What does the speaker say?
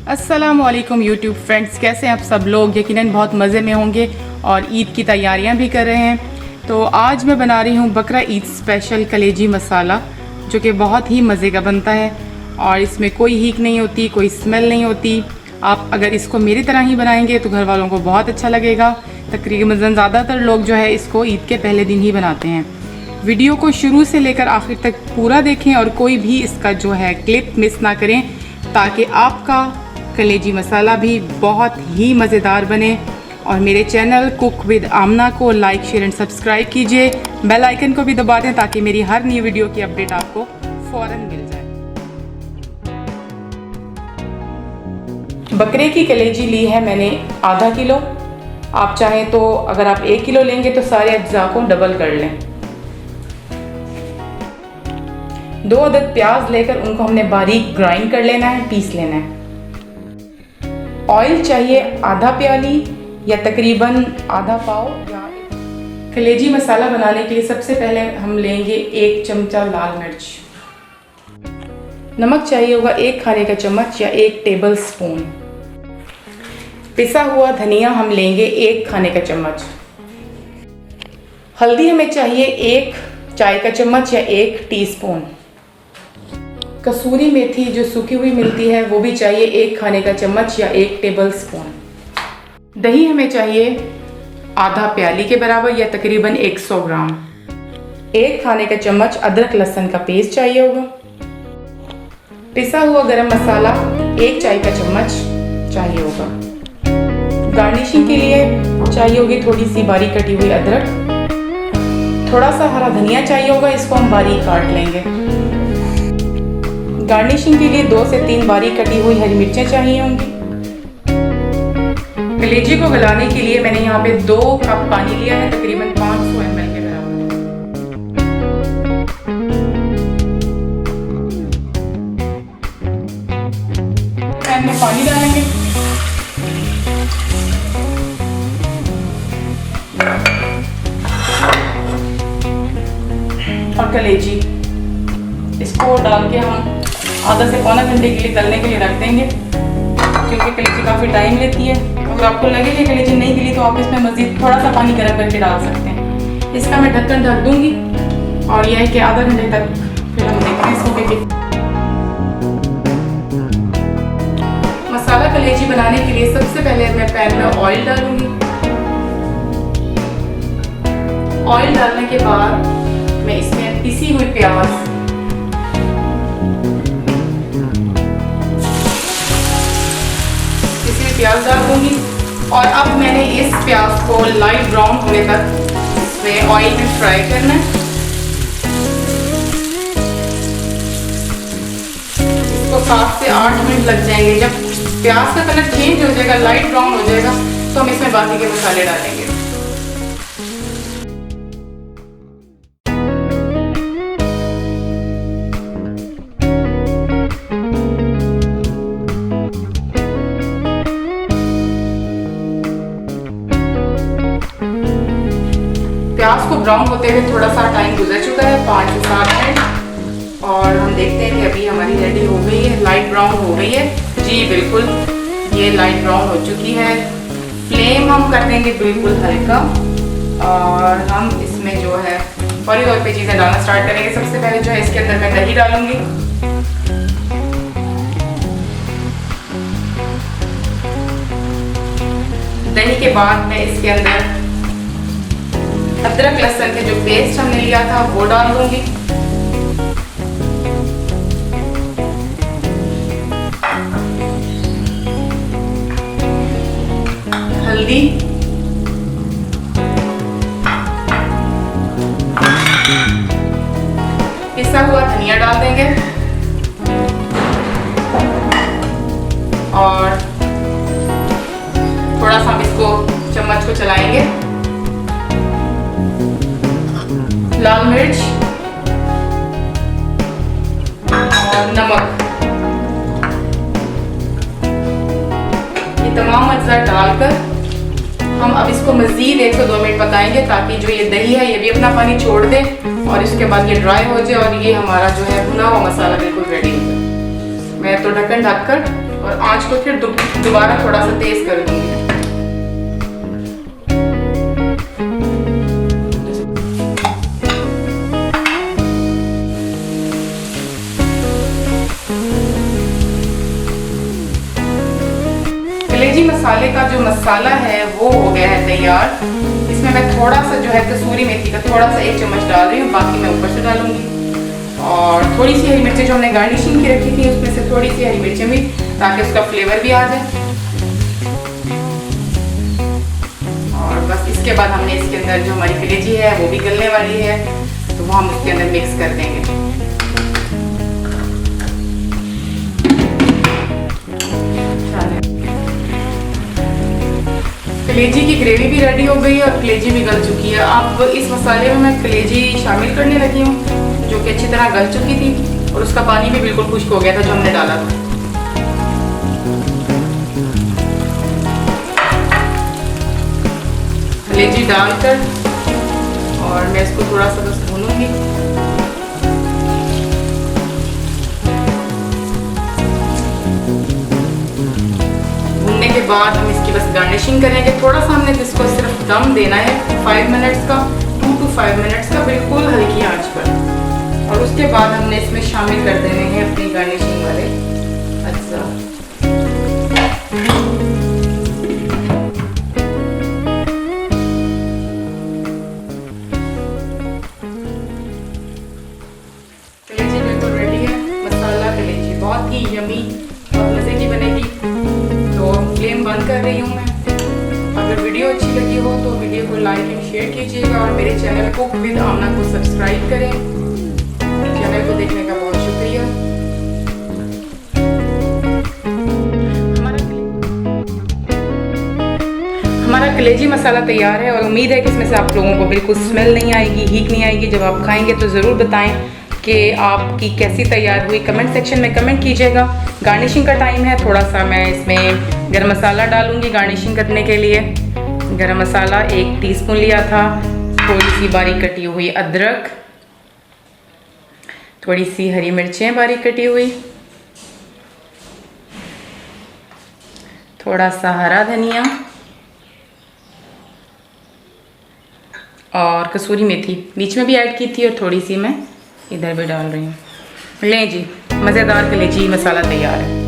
अस्सलामुअलैकुम YouTube friends, कैसे हैं आप सब लोग। यकीनन बहुत मज़े में होंगे और ईद की तैयारियां भी कर रहे हैं। तो आज मैं बना रही हूँ बकरा ईद स्पेशल कलेजी मसाला, जो कि बहुत ही मज़े का बनता है और इसमें कोई हीक नहीं होती, कोई स्मेल नहीं होती। आप अगर इसको मेरी तरह ही बनाएंगे तो घर वालों को बहुत अच्छा लगेगा। तकरीबन ज़्यादातर लोग जो है इसको ईद के पहले दिन ही बनाते हैं। वीडियो को शुरू से लेकर आखिर तक पूरा देखें और कोई भी इसका जो है क्लिप मिस ना करें, ताकि आपका कलेजी मसाला भी बहुत ही मज़ेदार बने। और मेरे चैनल कुक विद आमना को लाइक, शेयर एंड सब्सक्राइब कीजिए। बेल आइकन को भी दबा दें ताकि मेरी हर नई वीडियो की अपडेट आपको फ़ौरन मिल जाए। बकरे की कलेजी ली है मैंने आधा किलो। आप चाहें तो अगर आप 1 किलो लेंगे तो सारे अज्जा को डबल कर लें। 2 अदद प्याज लेकर उनको हमने बारीक ग्राइंड कर लेना है, पीस लेना है। ऑयल चाहिए आधा प्याली या तकरीबन आधा पाव। कलेजी मसाला बनाने के लिए सबसे पहले हम लेंगे 1 चमचा लाल मिर्च। नमक चाहिए होगा 1 खाने का चम्मच या 1 टेबल स्पून। पिसा हुआ धनिया हम लेंगे 1 खाने का चम्मच। हल्दी हमें चाहिए 1 चाय का चम्मच या 1 टीस्पून। कसूरी मेथी जो सूखी हुई मिलती है वो भी चाहिए 1 खाने का चम्मच या 1 टेबल स्पून। दही हमें चाहिए आधा प्याली के बराबर या तकरीबन 100 ग्राम। 1 खाने का चम्मच अदरक लहसुन का पेस्ट चाहिए होगा। पिसा हुआ गरम मसाला 1 चाय का चम्मच चाहिए होगा। गार्निशिंग के लिए चाहिए होगी थोड़ी सी बारीक कटी हुई अदरक। थोड़ा सा हरा धनिया चाहिए होगा, इसको हम बारीक काट लेंगे। गार्निशिंग के लिए 2 से 3 बारीक कटी हुई हरी मिर्चें चाहिए होंगी। कलेजी को गलाने के लिए मैंने यहाँ पे 2 कप पानी लिया है, तकरीबन 500 ml के बराबर। पैन में पानी डालेंगे और कलेजी इसको डाल के हम आधा से पौना घंटे के लिए गलने के लिए रख देंगे, क्योंकि कलेजी काफ़ी टाइम लेती है। अगर आपको लगे कि कलेजी नहीं गली तो आप इसमें मज़ीद थोड़ा सा पानी गर्म करके डाल सकते हैं। इसका मैं ढक्कन ढक दूंगी और यह है कि आधा घंटे तक फिर हम देखते हैं इसको कि मसाला कलेजी बनाने के लिए सबसे पहले मैं पैन में ऑयल डालूंगी। ऑयल डालने के बाद मैं इसमें पिसी हुई प्याज प्याज डाल दूंगी। और अब मैंने इस प्याज को लाइट ब्राउन होने तक इसमें ऑयल में फ्राई करना है। इसको 7 से 8 मिनट लग जाएंगे। जब प्याज का कलर चेंज हो जाएगा, लाइट ब्राउन हो जाएगा, तो हम इसमें बाकी के मसाले डालेंगे। प्याज को ब्राउन होते हुए थोड़ा सा टाइम गुजर चुका है, 5 से 7 मिनट, और हम देखते हैं कि अभी हमारी रेडी हो गई है, लाइट ब्राउन हो गई है। जी बिल्कुल, ये लाइट ब्राउन हो चुकी है। फ्लेम हम कर देंगे बिल्कुल हल्का और हम इसमें जो है फौरी तौर पे चीज़ें डालना स्टार्ट करेंगे। सबसे पहले जो है इसके अंदर मैं दही डालूंगी। दही के बाद मैं इसके अंदर अदरक लहसुन के जो पेस्ट हमने लिया था वो डाल दूंगी। हल्दी, पिसा हुआ धनिया डाल देंगे और थोड़ा सा हम इसको चम्मच को चलाएंगे। लाल मिर्च और नमक, ये तमाम अज्जा डालकर हम अब इसको मज़ीद 1 से 2 मिनट पकाएंगे, ताकि जो ये दही है ये भी अपना पानी छोड़ दे और इसके बाद ये ड्राई हो जाए और ये हमारा जो है भुना हुआ मसाला बिल्कुल रेडी हो जाए। मैं तो ढक्कन ढककर और आंच को फिर दोबारा थोड़ा सा तेज कर दूंगी। कलेजी मसाले का जो मसाला है वो हो गया है तैयार। इसमें मैं थोड़ा सा जो है कसूरी मेथी का थोड़ा सा 1 चम्मच डाल रही हूँ, बाकी मैं ऊपर से डालूंगी। और थोड़ी सी हरी मिर्चें जो हमने गार्निशिंग की रखी थी उसमें से थोड़ी सी हरी मिर्चें भी, ताकि उसका फ्लेवर भी आ जाए। और बस इसके बाद हमने इसके अंदर जो हमारी कलेजी है वो भी गलने वाली है, तो वो हम उसके अंदर मिक्स कर देंगे। कलेजी की ग्रेवी भी रेडी हो गई है और कलेजी भी गल चुकी है। अब इस मसाले में मैं कलेजी शामिल करने लगी हूँ, जो कि अच्छी तरह गल चुकी थी और उसका पानी भी बिल्कुल खुश्क हो गया था जो हमने डाला था। कलेजी डालकर और मैं इसको थोड़ा सा बस भूनूंगी। भूनने के बाद हम इसकी बस गार्निशिंग करेंगे। थोड़ा सा हमने इसको सिर्फ दम देना है 5 मिनट्स का, 2 to 5 मिनट्स का, बिल्कुल हल्की आंच पर। और उसके बाद हमने इसमें शामिल कर देने हैं अपनी गार्निशिंग वाले अज्जा। कलेजी बिल्कुल रेडी है। मसाला कलेजी बहुत ही यमी, बहुत मज़े की बनेगी। तो फ्लेम बंद कर रही हूँ मैं। अगर वीडियो अच्छी लगी हो तो वीडियो को लाइक एंड शेयर कीजिएगा और मेरे चैनल कुक विद आमना को सब्सक्राइब करें। चैनल को देखने का बहुत शुक्रिया। हमारा कलेजी मसाला तैयार है और उम्मीद है कि इसमें से आप लोगों को बिल्कुल स्मेल नहीं आएगी, हीक नहीं आएगी। जब आप खाएंगे तो ज़रूर बताएं कि आपकी कैसी तैयार हुई। कमेंट सेक्शन में कमेंट कीजिएगा। गार्निशिंग का टाइम है, थोड़ा सा मैं इसमें गरम मसाला डालूंगी गार्निशिंग करने के लिए। गरम मसाला 1 टीस्पून लिया था, थोड़ी सी बारीक कटी हुई अदरक, थोड़ी सी हरी मिर्चें बारीक कटी हुई, थोड़ा सा हरा धनिया और कसूरी मेथी बीच में भी ऐड की थी और थोड़ी सी मैं इधर भी डाल रही हूँ। लें जी, मज़ेदार कलेजी मसाला तैयार है।